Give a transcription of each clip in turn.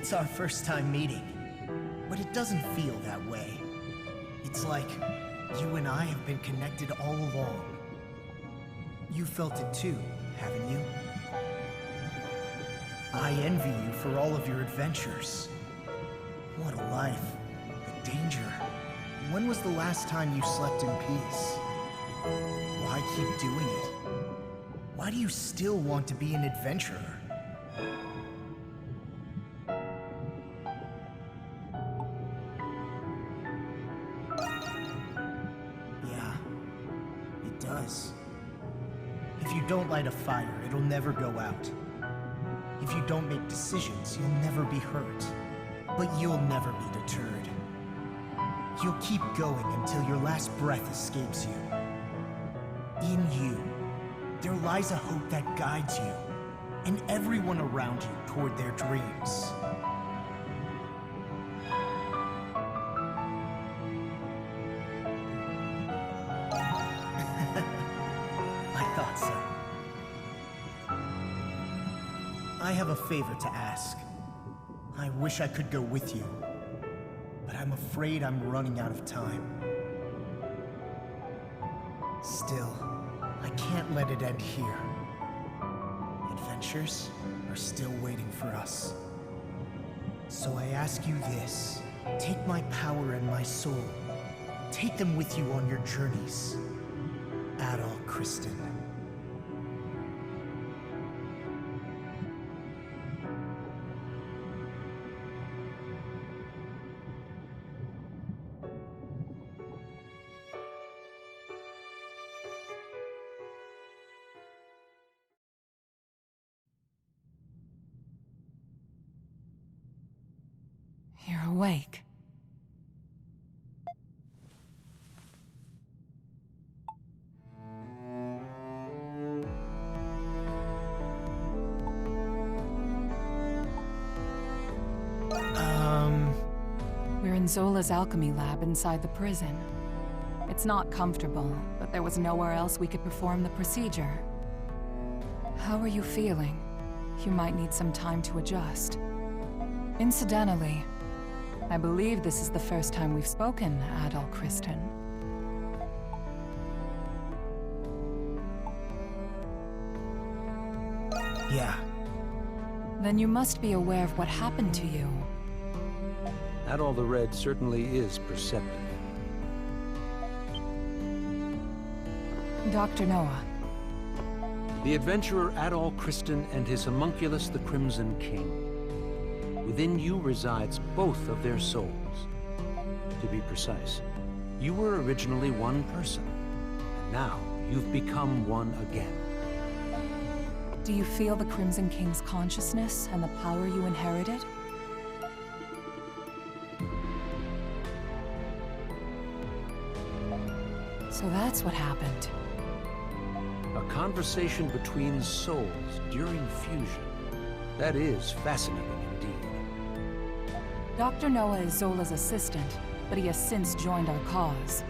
It's our first time meeting, but it doesn't feel that way. It's like you and I have been connected all along. You felt it too, haven't you? I envy you for all of your adventures. What a life. The danger. When was the last time you slept in peace? Why keep doing it? Why do you still want to be an adventurer? Yeah, it does. If you don't light a fire, it'll never go out. If you don't make decisions, you'll never be hurt. But you'll never be deterred. You'll keep going until your last breath escapes you. In you, there lies a hope that guides you and everyone around you toward their dreams. I thought so. I have a favor to ask. I wish I could go with you, but I'm afraid I'm running out of time. Still, I can't let it end here. Adventures are still waiting for us. So I ask you this. Take my power and my soul. Take them with you on your journeys. Adol Christin. You're awake. We're in Zola's alchemy lab inside the prison. It's not comfortable, but there was nowhere else we could perform the procedure. How are you feeling? You might need some time to adjust. Incidentally, I believe this is the first time we've spoken, Adol Christin. Yeah. Then you must be aware of what happened to you. Adol the Red certainly is perceptive. Dr. Noah. The adventurer Adol Christin and his homunculus, the Crimson King. Within you resides both of their souls. To be precise, you were originally one person, and now you've become one again. Do you feel the Crimson King's consciousness and the power you inherited? So that's what happened. A conversation between souls during fusion. That is fascinating indeed. Dr. Noah is Zola's assistant, but he has since joined our cause.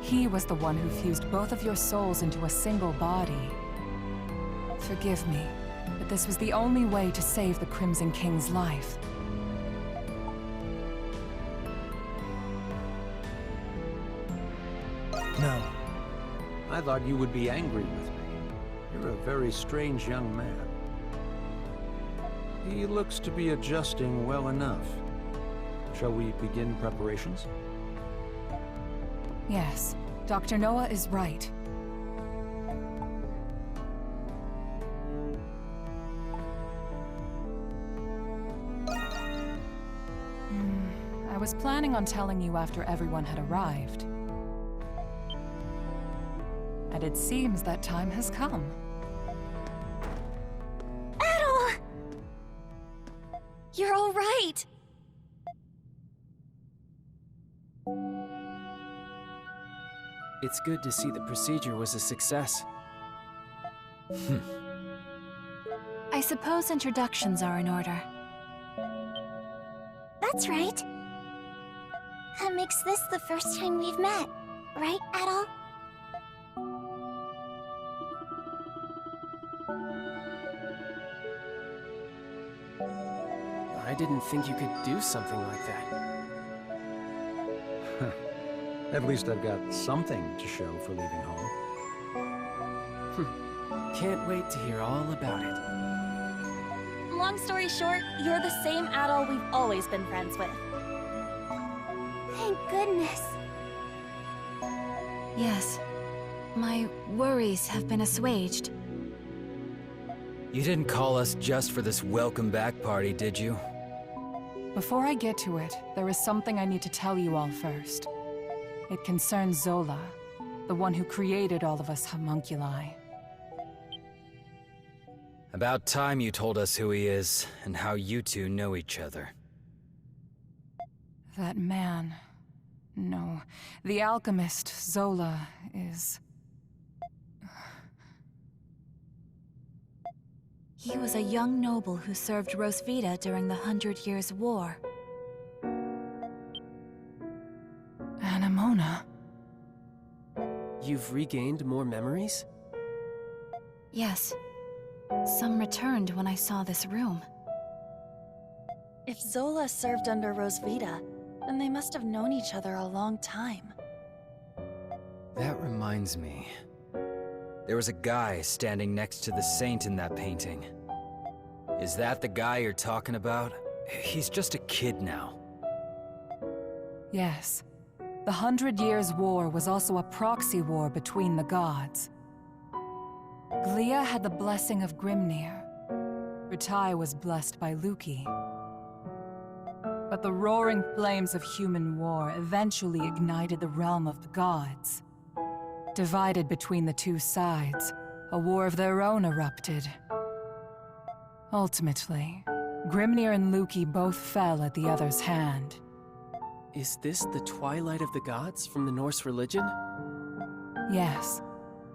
He was the one who fused both of your souls into a single body. Forgive me, but this was the only way to save the Crimson King's life. No. I thought you would be angry with me. You're a very strange young man. He looks to be adjusting well enough. Shall we begin preparations? Yes, Dr. Noah is right. I was planning on telling you after everyone had arrived. And it seems that time has come. Adol! You're all right! It's good to see the procedure was a success. I suppose introductions are in order. That's right. That makes this the first time we've met, right, Adol? didn't think you could do something like that. At least I've got something to show for leaving home. Can't wait to hear all about it. Long story short, you're the same Adol we've always been friends with. Thank goodness. Yes. My worries have been assuaged. You didn't call us just for this welcome back party, did you? Before I get to it, there is something I need to tell you all first. It concerns Zola, the one who created all of us homunculi. About time you told us who he is, and how you two know each other. That man... No, the alchemist, Zola, is... He was a young noble who served Rosvita during the 100 Years' War. Anemona. You've regained more memories? Yes. Some returned when I saw this room. If Zola served under Rosvita, then they must have known each other a long time. That reminds me. There was a guy standing next to the saint in that painting. Is that the guy you're talking about? He's just a kid now. Yes. The 100 Years' War was also a proxy war between the gods. Glia had the blessing of Grimnir. Ritai was blessed by Luki. But the roaring flames of human war eventually ignited the realm of the gods. Divided between the two sides, a war of their own erupted. Ultimately, Grimnir and Luki both fell at the other's hand. Is this the Twilight of the Gods from the Norse religion? Yes.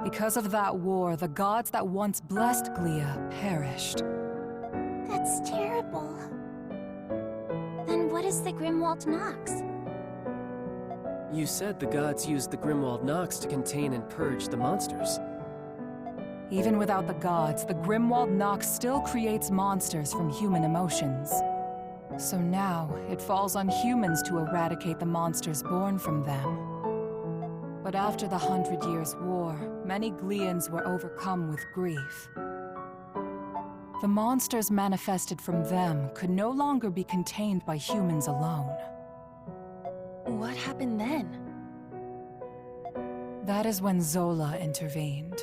Because of that war, the gods that once blessed Glia perished. That's terrible. Then what is the Grimwald Nox? You said the gods used the Grimwald Nox to contain and purge the monsters. Even without the gods, the Grimwald Nox still creates monsters from human emotions. So now, it falls on humans to eradicate the monsters born from them. But after the 100 Years' War, many Glians were overcome with grief. The monsters manifested from them could no longer be contained by humans alone. What happened then? That is when Zola intervened.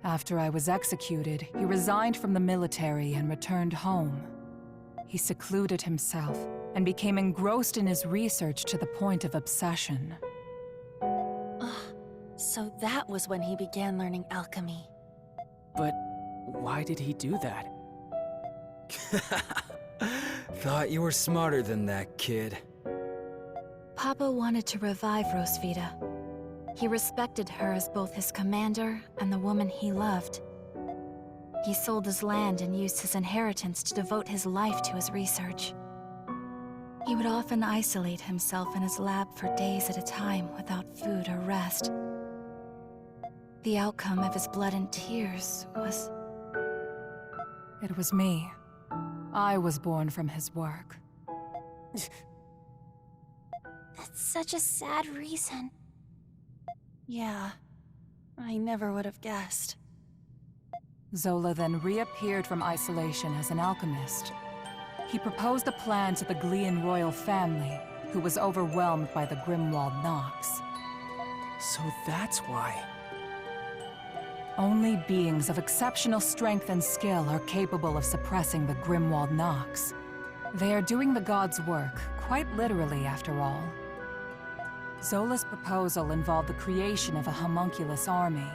After I was executed, he resigned from the military and returned home. He secluded himself and became engrossed in his research to the point of obsession. So that was when he began learning alchemy. But why did he do that? Thought you were smarter than that, kid. Papa wanted to revive Rosvita. He respected her as both his commander and the woman he loved. He sold his land and used his inheritance to devote his life to his research. He would often isolate himself in his lab for days at a time without food or rest. The outcome of his blood and tears was... It was me. I was born from his work. That's such a sad reason. Yeah, I never would have guessed. Zola then reappeared from isolation as an alchemist. He proposed a plan to the Glian royal family, who was overwhelmed by the Grimwald Nox. So that's why. Only beings of exceptional strength and skill are capable of suppressing the Grimwald Nox. They are doing the gods' work, quite literally after all. Zola's proposal involved the creation of a homunculus army.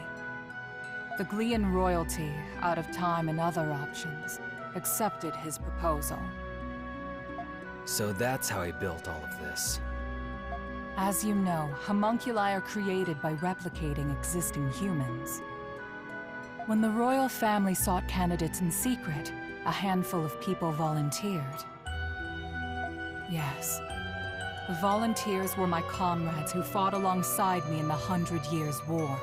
The Glian royalty, out of time and other options, accepted his proposal. So that's how he built all of this. As you know, homunculi are created by replicating existing humans. When the royal family sought candidates in secret, a handful of people volunteered. Yes. The volunteers were my comrades who fought alongside me in the 100 Years' War.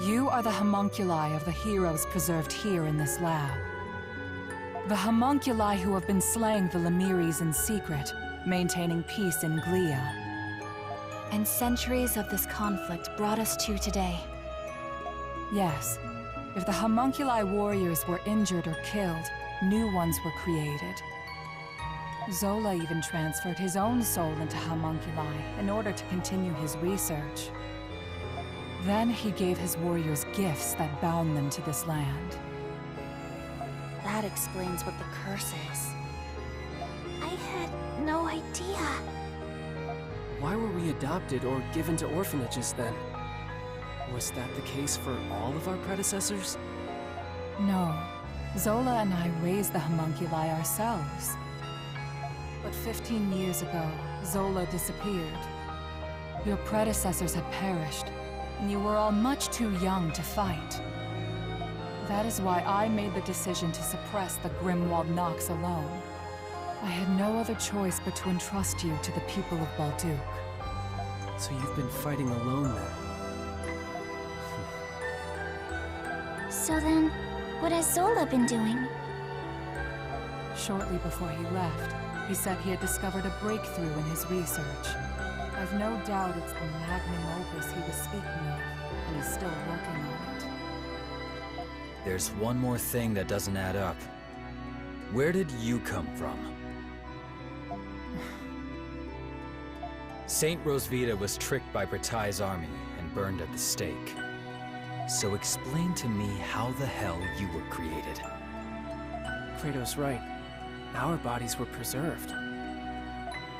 You are the homunculi of the heroes preserved here in this lab. The homunculi who have been slaying the Lemures in secret, maintaining peace in Glia. And centuries of this conflict brought us to today. Yes. If the homunculi warriors were injured or killed, new ones were created. Zola even transferred his own soul into homunculi in order to continue his research. Then he gave his warriors gifts that bound them to this land. That explains what the curse is. I had no idea. Why were we adopted or given to orphanages then? Was that the case for all of our predecessors? No. Zola and I raised the homunculi ourselves. But 15 years ago, Zola disappeared. Your predecessors had perished, and you were all much too young to fight. That is why I made the decision to suppress the Grimwald Nox alone. I had no other choice but to entrust you to the people of Balduc. So you've been fighting alone then? So then, what has Zola been doing? Shortly before he left, he said he had discovered a breakthrough in his research. I've no doubt it's the magnum opus he was speaking of, and he's still working on it. There's one more thing that doesn't add up. Where did you come from? Saint Rosvita was tricked by Bretai's army and burned at the stake. So explain to me how the hell you were created. Kratos' right. Our bodies were preserved.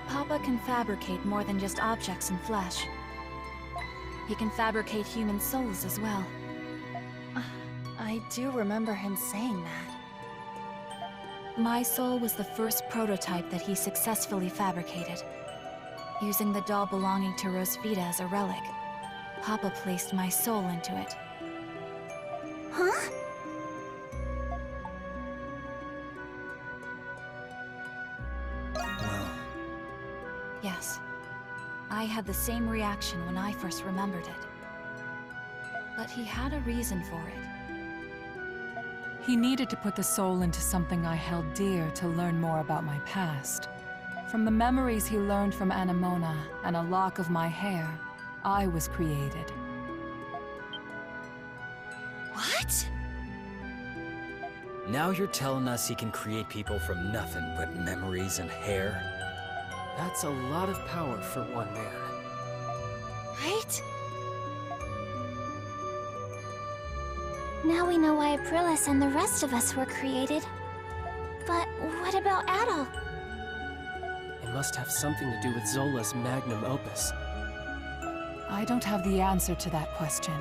Papa can fabricate more than just objects and flesh. He can fabricate human souls as well. I do remember him saying that. My soul was the first prototype that he successfully fabricated. Using the doll belonging to Rosvita as a relic, Papa placed my soul into it. Huh? Well, Yes. I had the same reaction when I first remembered it. But he had a reason for it. He needed to put the soul into something I held dear to learn more about my past. From the memories he learned from Anemona and a lock of my hair, I was created. What? Now you're telling us he can create people from nothing but memories and hair? That's a lot of power for one man. Right? Now we know why Aprilis and the rest of us were created. But what about Adol? It must have something to do with Zola's magnum opus. I don't have the answer to that question.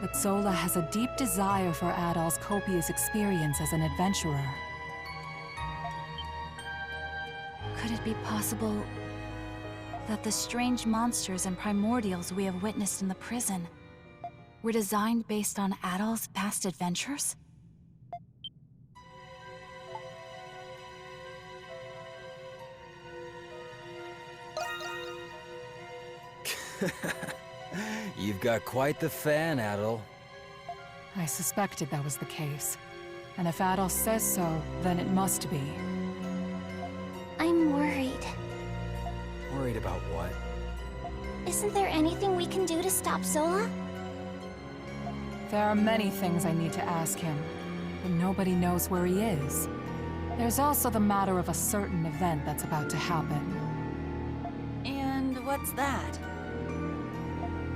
But Zola has a deep desire for Adol's copious experience as an adventurer. Could it be possible that the strange monsters and primordials we have witnessed in the prison were designed based on Adol's past adventures? You've got quite the fan, Adol. I suspected that was the case. And if Adol says so, then it must be. I'm worried. Worried about what? Isn't there anything we can do to stop Zola? There are many things I need to ask him, but nobody knows where he is. There's also the matter of a certain event that's about to happen. And what's that?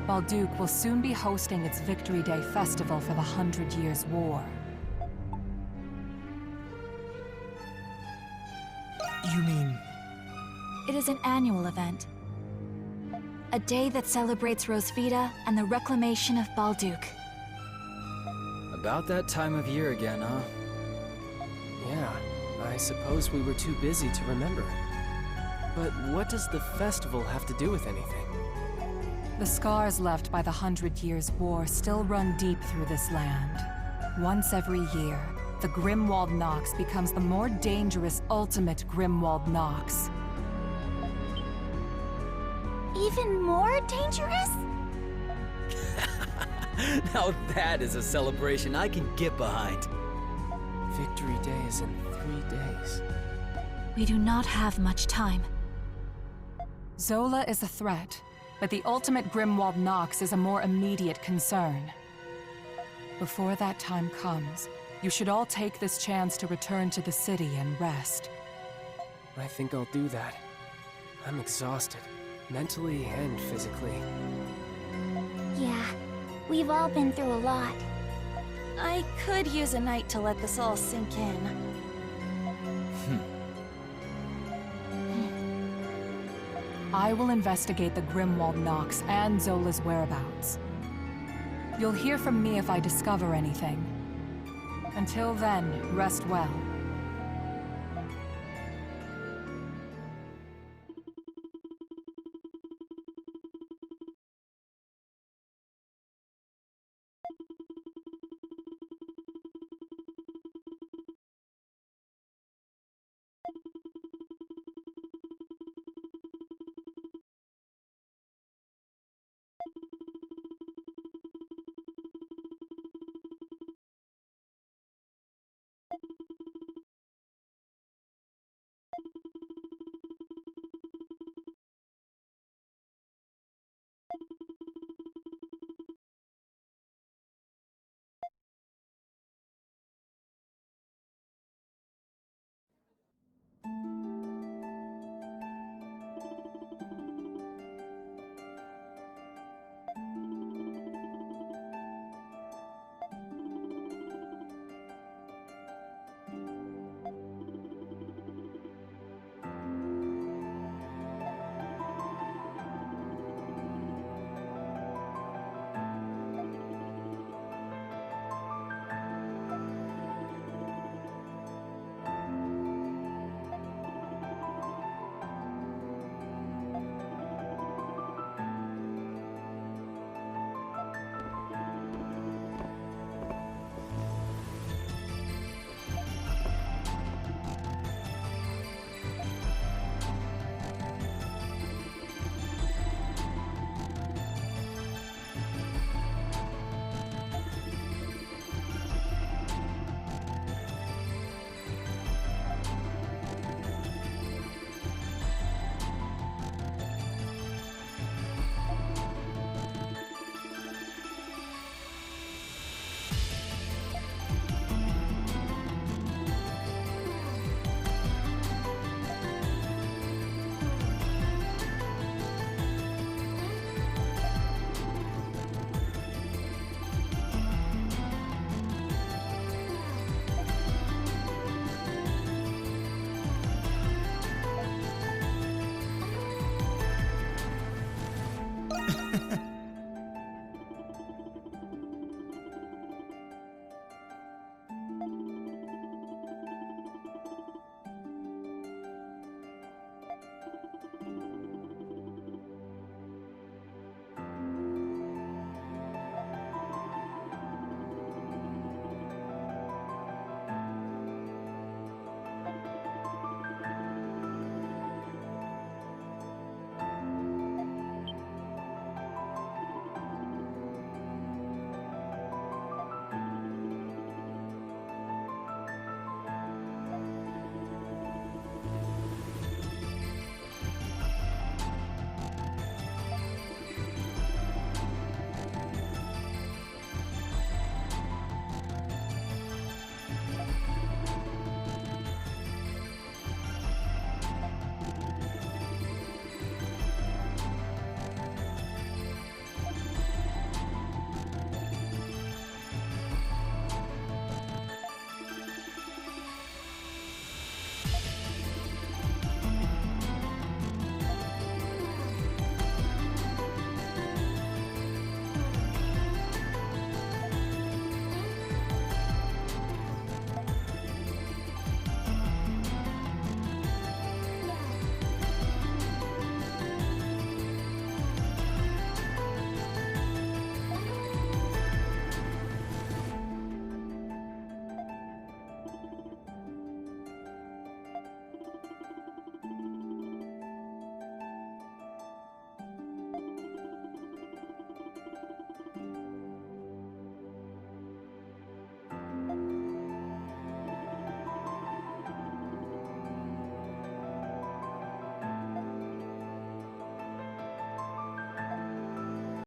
Balduc will soon be hosting its Victory Day festival for the 100 Years' War. you mean... It is an annual event. A day that celebrates Rosvita and the reclamation of Balduc. About that time of year again, huh? Yeah, I suppose we were too busy to remember. But what does the festival have to do with anything? The scars left by the 100 Years' War still run deep through this land. Once every year, the Grimwald Nox becomes the more dangerous ultimate Grimwald Nox. Even more dangerous? Now that is a celebration I can get behind. Victory Day is in 3 days. We do not have much time. Zola is a threat, but the ultimate Grimwald Nox is a more immediate concern. Before that time comes, you should all take this chance to return to the city and rest. I think I'll do that. I'm exhausted, mentally and physically. Yeah, we've all been through a lot. I could use a night to let this all sink in. I will investigate the Grimwald Nox and Zola's whereabouts. You'll hear from me if I discover anything. Until then, rest well.